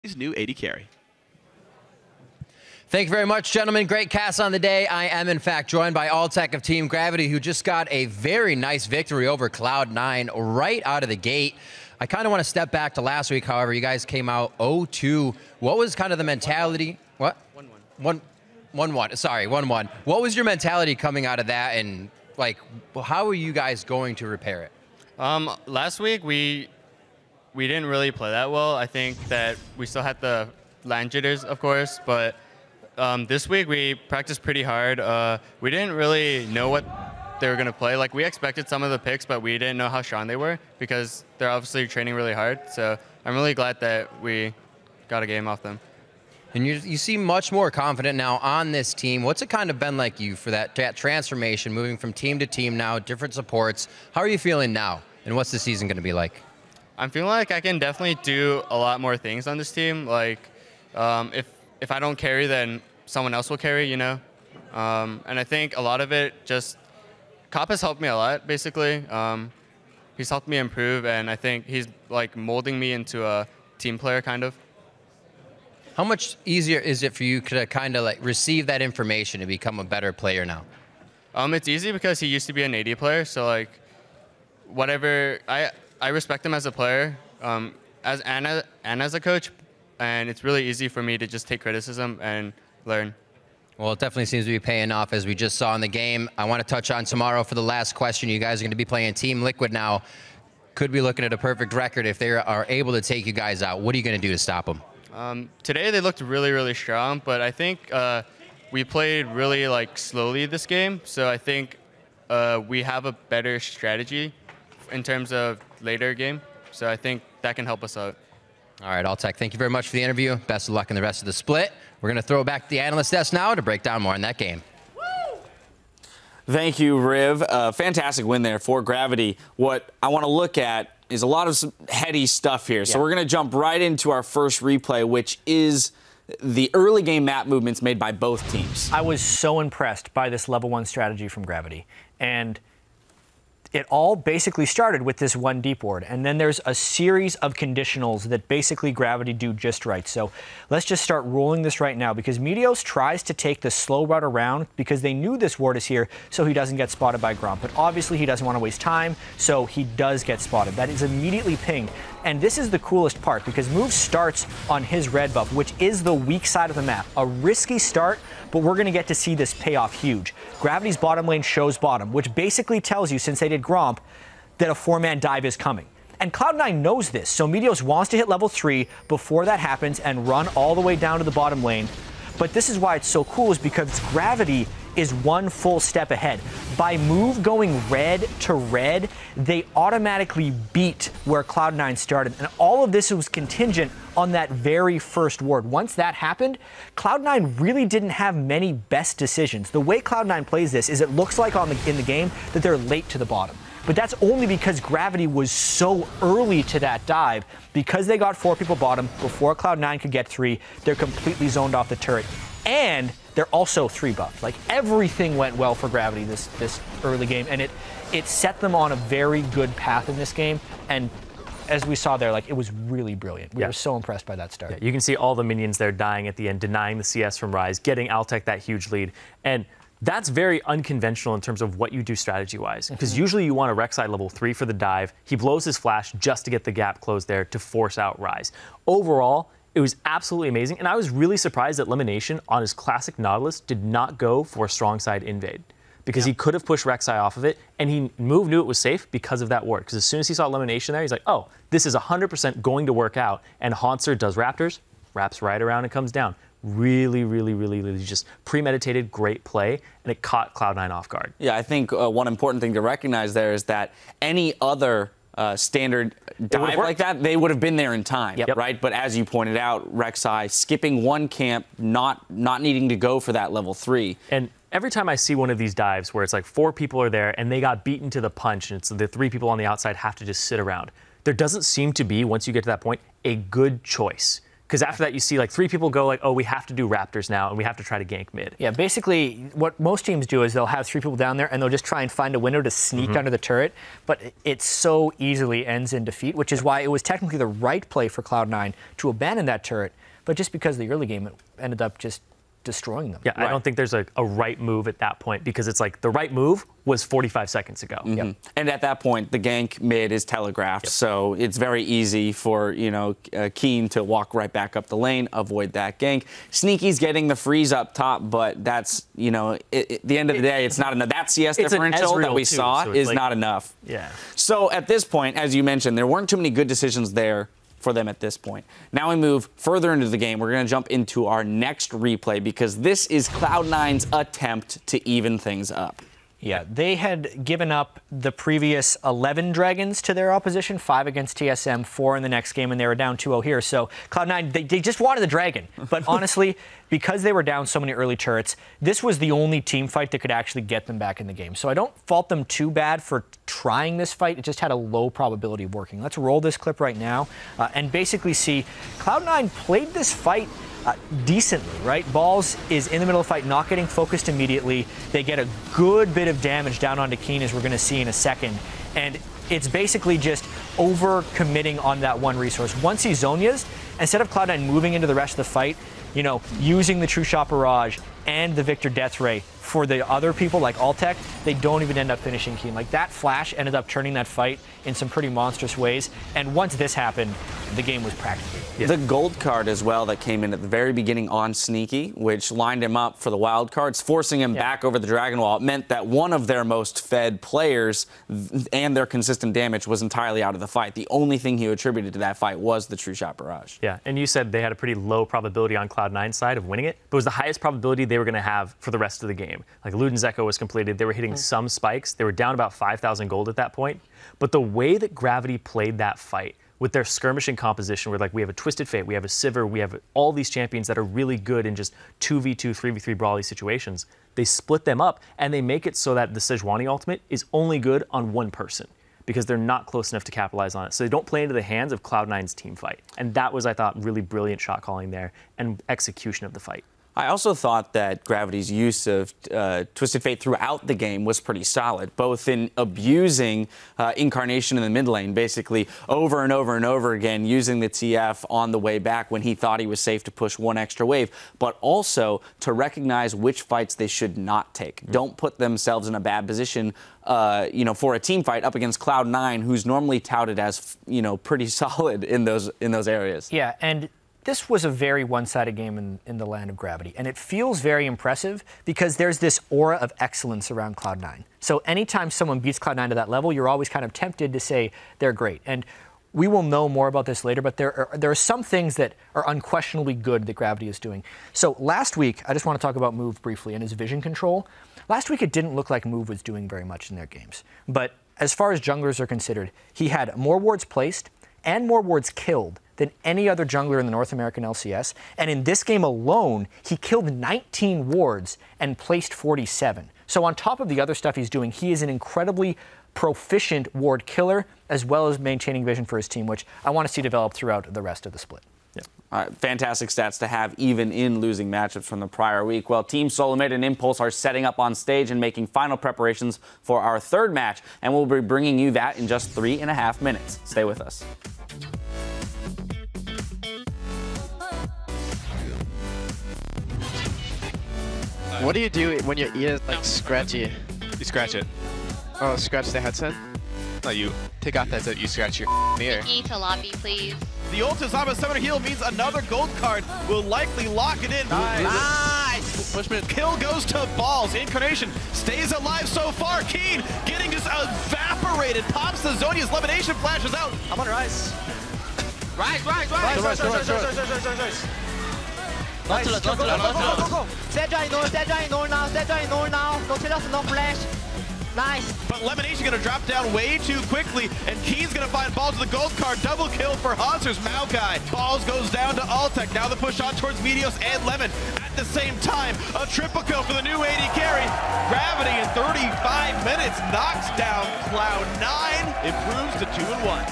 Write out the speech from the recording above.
his new AD carry. Thank you very much, gentlemen. Great cast on the day. I am, in fact, joined by Alltech of Team Gravity, who just got a very nice victory over Cloud9 right out of the gate. I kind of want to step back to last week, however. You guys came out 0-2. What was kind of the mentality? What? 1-1. Sorry, 1-1. What was your mentality coming out of that, and, like, how are you guys going to repair it? Last week, we didn't really play that well. I think that we still had the LAN jitters, of course, but this week we practiced pretty hard. We didn't really know what they were going to play. Like, we expected some of the picks, but we didn't know how strong they were because they're obviously training really hard. So I'm really glad that we got a game off them. And you seem much more confident now on this team. What's it kind of been like you for that transformation, moving from team to team now, different supports? How are you feeling now, and what's the season going to be like? I'm feeling like I can definitely do a lot more things on this team. Like, if I don't carry, then someone else will carry, you know? And I think a lot of it just, Cop has helped me a lot, basically. He's helped me improve, and I think he's like molding me into a team player, kind of. How much easier is it for you to kind of like receive that information and become a better player now? It's easy because he used to be an AD player, so like, whatever, I respect him as a player, and as a coach, and it's really easy for me to just take criticism and learn. Well, it definitely seems to be paying off, as we just saw in the game. I want to touch on tomorrow for the last question. You guys are going to be playing Team Liquid now. Could be looking at a perfect record if they are able to take you guys out. What are you going to do to stop them? Today they looked really, really strong, but I think we played really like slowly this game. So I think we have a better strategy in terms of later game. So I think that can help us out. All right, Alltech, thank you very much for the interview. Best of luck in the rest of the split. We're going to throw it back to the analyst desk now to break down more on that game. Thank you, Riv. Fantastic win there for Gravity. What I want to look at is a lot of some heady stuff here. So we're going to jump right into our first replay, which is the early game map movements made by both teams. I was so impressed by this level 1 strategy from Gravity. And it all basically started with this one deep ward, and then there's a series of conditionals that basically Gravity do just right. So let's just start rolling this right now, because Meteos tries to take the slow route around because they knew this ward is here so he doesn't get spotted by Gromp. But obviously he doesn't want to waste time, so he does get spotted. That is immediately pinged. And this is the coolest part, because Move starts on his red buff, which is the weak side of the map. A risky start, but we're going to get to see this pay off huge. Gravity's bottom lane shows bottom, which basically tells you, since they did Gromp, that a 4-man dive is coming. And Cloud9 knows this, so Meteos wants to hit level 3 before that happens and run all the way down to the bottom lane. But this is why it's so cool, is because Gravity is one full step ahead. By Move going red to red, they automatically beat where Cloud9 started. And all of this was contingent on that very first ward. Once that happened, Cloud9 really didn't have many best decisions. The way Cloud9 plays this is it looks like in the game that they're late to the bottom. But that's only because Gravity was so early to that dive. Because they got 4 people bottom before Cloud9 could get 3, they're completely zoned off the turret. And they're also 3 buffed. Like, everything went well for Gravity this early game, and it set them on a very good path in this game. And as we saw there, like, it was really brilliant. We were so impressed by that start. Yeah, you can see all the minions there dying at the end, denying the CS from Rise, getting Alltech that huge lead. And that's very unconventional in terms of what you do strategy-wise, because usually you want a Rek'Sai level 3 for the dive. He blows his flash just to get the gap closed there to force out Rise. Overall, it was absolutely amazing, and I was really surprised that Elimination on his classic Nautilus did not go for a strong side invade, because he could have pushed Rek'Sai off of it, and Move knew it was safe because of that ward. Because as soon as he saw Elimination there, he's like, oh, this is 100% going to work out, and Haunter does Raptors, wraps right around and comes down. Really, really, really, really just premeditated, great play, and it caught Cloud9 off guard. Yeah, I think one important thing to recognize there is that any other standard dive like that, they would have been there in time, right? But as you pointed out, Rek'Sai skipping one camp, not needing to go for that level 3. And every time I see one of these dives where it's like 4 people are there and they got beaten to the punch, and it's the 3 people on the outside have to just sit around, there doesn't seem to be, once you get to that point, a good choice. Because after that, you see like 3 people go like, oh, we have to do Raptors now, and we have to try to gank mid. Yeah, basically what most teams do is they'll have 3 people down there, and they'll just try and find a window to sneak under the turret. But it so easily ends in defeat, which is why it was technically the right play for Cloud9 to abandon that turret. But just because of the early game, it ended up just destroying them. Yeah, I don't think there's a right move at that point, because it's like the right move was 45 seconds ago. Yep. And at that point, the gank mid is telegraphed, so it's very easy for, you know, Keen to walk right back up the lane, avoid that gank. Sneaky's getting the freeze up top, but that's, you know, at the end of the day, it's not enough. That CS differential that we saw is like, not enough. Yeah. So at this point, as you mentioned, there weren't too many good decisions there for them at this point. Now we move further into the game. We're going to jump into our next replay, because this is Cloud9's attempt to even things up. Yeah, they had given up the previous 11 Dragons to their opposition, 5 against TSM, 4 in the next game, and they were down 2-0 here. So Cloud9, they just wanted the Dragon. But honestly, because they were down so many early turrets, this was the only team fight that could actually get them back in the game. So I don't fault them too bad for trying this fight. It just had a low probability of working. Let's roll this clip right now and basically see Cloud9 played this fight decently, right? Balls is in the middle of the fight, not getting focused immediately. They get a good bit of damage down onto Keen, as we're going to see in a second. And it's basically just over-committing on that one resource. Once he Zonias, instead of Cloud9 moving into the rest of the fight, you know, using the True Shot Barrage and the Victor Death Ray for the other people like Altec, they don't even end up finishing Keen. Like, that flash ended up turning that fight in some pretty monstrous ways. And once this happened, the game was practically. Yeah. The gold card as well that came in at the very beginning on Sneaky, which lined him up for the wild cards, forcing him back over the Dragon Wall. It meant that one of their most fed players and their consistent damage was entirely out of the fight. The only thing he attributed to that fight was the True Shot Barrage. Yeah, and you said they had a pretty low probability on Cloud9's side of winning it, but it was the highest probability they were going to have for the rest of the game. Like, Luden's Echo was completed. They were hitting some spikes. They were down about 5,000 gold at that point. But the way that Gravity played that fight with their skirmishing composition, where like we have a Twisted Fate, we have a Sivir, we have all these champions that are really good in just 2v2, 3v3 brawly situations, they split them up and they make it so that the Sejuani ultimate is only good on one person, because they're not close enough to capitalize on it. So they don't play into the hands of Cloud9's team fight. And that was, I thought, really brilliant shot calling there and execution of the fight. I also thought that Gravity's use of Twisted Fate throughout the game was pretty solid, both in abusing Incarnation in the mid lane, basically over and over and over again, using the TF on the way back when he thought he was safe to push one extra wave, but also to recognize which fights they should not take. Don't put themselves in a bad position, you know, for a team fight up against Cloud9, who's normally touted as, you know, pretty solid in those areas. Yeah, and this was a very one-sided game in the land of Gravity, and it feels very impressive because there's this aura of excellence around Cloud9. So anytime someone beats Cloud9 to that level, you're always kind of tempted to say they're great. And we will know more about this later, but there are some things that are unquestionably good that Gravity is doing. So last week, I just want to talk about Move briefly and his vision control. Last week, it didn't look like Move was doing very much in their games. But as far as junglers are considered, he had more wards placed and more wards killed than any other jungler in the North American LCS. And in this game alone, he killed 19 wards and placed 47. So on top of the other stuff he's doing, he is an incredibly proficient ward killer, as well as maintaining vision for his team, which I want to see develop throughout the rest of the split. Yeah. Fantastic stats to have even in losing matchups from the prior week. Well, Team Solomid and Impulse are setting up on stage and making final preparations for our third match, and we'll be bringing you that in just 3.5 minutes. Stay with us. What do you do when your ear is like scratchy? You scratch it. Oh, scratch the headset? No, you take off the headset, you scratch your ear. E to lobby, please. The ult is Zaba 7 heal means another gold card will likely lock it in. Nice! Pushman. Kill goes to Balls. Incarnation stays alive so far. Keen getting just evaporated. Pops the Zonia's levitation flashes out. I'm on Rise. Rise. Nice. Go. Sedra ignore now. Go tell us no flash. Nice. But Lemonation gonna drop down way too quickly, and Keen's gonna find Balls with the gold card. Double kill for Hansers Maokai. Balls goes down to Altec. Now the push on towards Meteos and Lemon. At the same time, a triple kill for the new AD carry. Gravity in 35 minutes knocks down Cloud9. Improves to 2-1.